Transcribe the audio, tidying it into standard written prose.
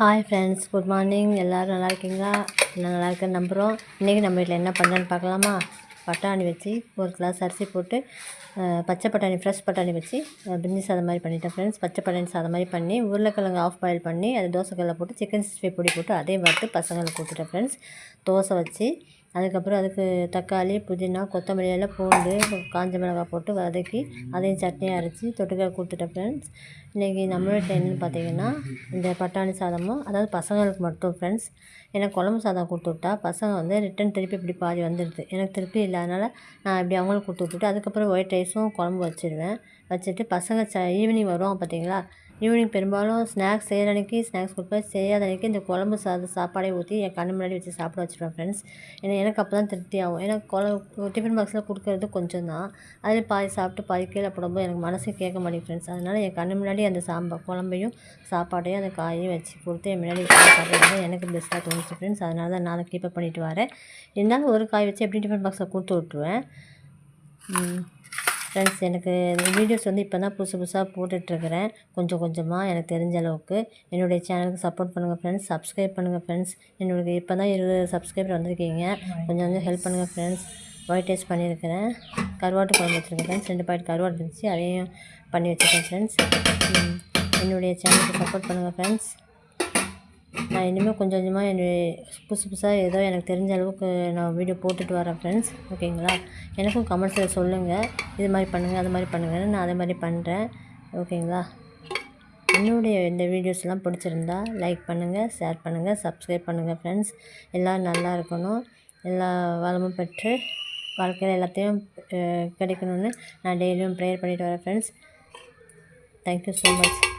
Hi friends, good morning. எல்லோரும் நல்லா இருக்கீங்களா? நான் நல்லா இருக்கேன்னு நம்புகிறோம். இன்றைக்கி நம்ம வீட்டில் என்ன பண்ணுறேன்னு பார்க்கலாமா? பட்டாணி வச்சு ஒரு கிளாஸ் அரிசி போட்டு பச்சை பட்டாணி, ஃப்ரெஷ் பட்டாணி வச்சு பிரிஞ்சி சாதம் மாதிரி பண்ணிட்டேன் ஃப்ரெண்ட்ஸ். பச்சை பட்டாணி சாதம் மாதிரி பண்ணி உருளைக்கிழங்கு ஆஃப் பாயில் பண்ணி அது தோசைக்கல்லில் போட்டு சிக்கன் 65 பொடி போட்டு அதே வறுத்து பசங்களுக்கு கொடுத்துட்டேன் ஃப்ரெண்ட்ஸ். தோசை வச்சு அதுக்கப்புறம் அதுக்கு தக்காளி, புதினா, கொத்தமல்லி எல்லாம் பூண்டு, காஞ்ச மிளகாய் போட்டு வதக்கி அதையும் சட்னியாக அரைச்சி தொட்டுக்க கொடுத்துட்டேன் ஃப்ரெண்ட்ஸ். இன்றைக்கி நம்ம வீட்டில் என்னென்னு பார்த்தீங்கன்னா இந்த பட்டாணி சாதமும், அதாவது பசங்களுக்கு மட்டும் ஃப்ரெண்ட்ஸ். ஏன்னா குழம்பு சாதம் கொடுத்து விட்டா பசங்க வந்து ரிட்டன் திருப்பி இப்படி பாதி வந்துடுது. எனக்கு திருப்பி இல்லாதனால நான் இப்படி அவங்களுக்கு கொடுத்து விட்டுட்டு அதுக்கப்புறம் ஒயிட் ரைஸும் குழம்பு வச்சுருவேன். வச்சுட்டு பசங்க ஈவினிங் வருவாங்க பார்த்தீங்களா? ஈவினிங் பெரும்பாலும் ஸ்நாக்ஸ் செய்கிற அன்றைக்கி ஸ்நாக்ஸ் கொடுப்பேன், செய்யாத அன்றைக்கி இந்த குழம்பு சாப்பாடே ஊற்றி என் கண்ணு முன்னாடி வச்சு சாப்பிட வச்சுருவேன் ஃப்ரெண்ட்ஸ். ஏன்னா எனக்கு அப்போ தான் திருப்தி ஆகும். ஏன்னா டிஃபன் பாக்ஸில் கொடுக்குறது கொஞ்சம் தான், அதில் பாதி சாப்பிட்டு பாதி கீழே போடும்போது எனக்கு மனசு கேட்க மாட்டேங்குது ஃப்ரெண்ட்ஸ். அதனால் என் கண்ணு முன்னாடி அந்த குழம்பையும் சாப்பாட்டையும் அந்த காயையும் வச்சு கொடுத்து என் முன்னாடி சாப்பிட்றது எனக்கு பெஸ்ட்டாக தோணுச்சு ஃப்ரெண்ட்ஸ். அதனால தான் நான் கீப்பப் பண்ணிவிட்டு வரேன். இருந்தாலும் ஒரு காய் வச்சு எப்படி டிஃபன் பாக்ஸில் கொடுத்து விட்ருவேன் ஃப்ரெண்ட்ஸ். எனக்கு வீடியோஸ் வந்து இப்போ தான் புதுசாக போட்டுட்ருக்கிறேன், கொஞ்சம் கொஞ்சமாக எனக்கு தெரிஞ்ச அளவுக்கு. என்னுடைய சேனலுக்கு சப்போர்ட் பண்ணுங்கள் ஃப்ரெண்ட்ஸ், சப்ஸ்கிரைப் பண்ணுங்கள் ஃப்ரெண்ட்ஸ். என்னுடைய இப்போ தான் 20 சப்ஸ்கிரைபர் வந்திருக்கீங்க, கொஞ்சம் ஹெல்ப் பண்ணுங்கள் ஃப்ரெண்ட்ஸ். ஒயிட் ரைஸ் பண்ணியிருக்கிறேன், கருவாட்டு குழம்பு வச்சுருக்கேன் ஃப்ரெண்ட்ஸ். 2 பாக்கெட் கருவாடு இருந்துச்சு, அதையும் பண்ணி வச்சுருக்கேன் ஃப்ரெண்ட்ஸ். என்னுடைய சேனலுக்கு சப்போர்ட் பண்ணுங்கள் ஃப்ரெண்ட்ஸ். நான் இனிமேல் கொஞ்சம் கொஞ்சமாக என்னுடைய புதுசாக ஏதோ எனக்கு தெரிஞ்ச அளவுக்கு நான் வீடியோ போட்டுட்டு வரேன் ஃப்ரெண்ட்ஸ். ஓகேங்களா? எனக்கும் கமெண்ட்ஸில் சொல்லுங்கள், இது மாதிரி பண்ணுங்கள் அது மாதிரி பண்ணுங்கன்னு. நான் அதே மாதிரி பண்ணுறேன். ஓகேங்களா? என்னுடைய இந்த வீடியோஸ்லாம் பிடிச்சிருந்தா லைக் பண்ணுங்கள், ஷேர் பண்ணுங்கள், சப்ஸ்கிரைப் பண்ணுங்கள் ஃப்ரெண்ட்ஸ். எல்லோரும் நல்லா இருக்கணும், எல்லா வளமும் பெற்று வாழ்க்கையில் எல்லாத்தையும் கிடைக்கணும்னு நான் டெய்லியும் ப்ரேயர் பண்ணிட்டு வரேன் ஃப்ரெண்ட்ஸ். Thank you so much.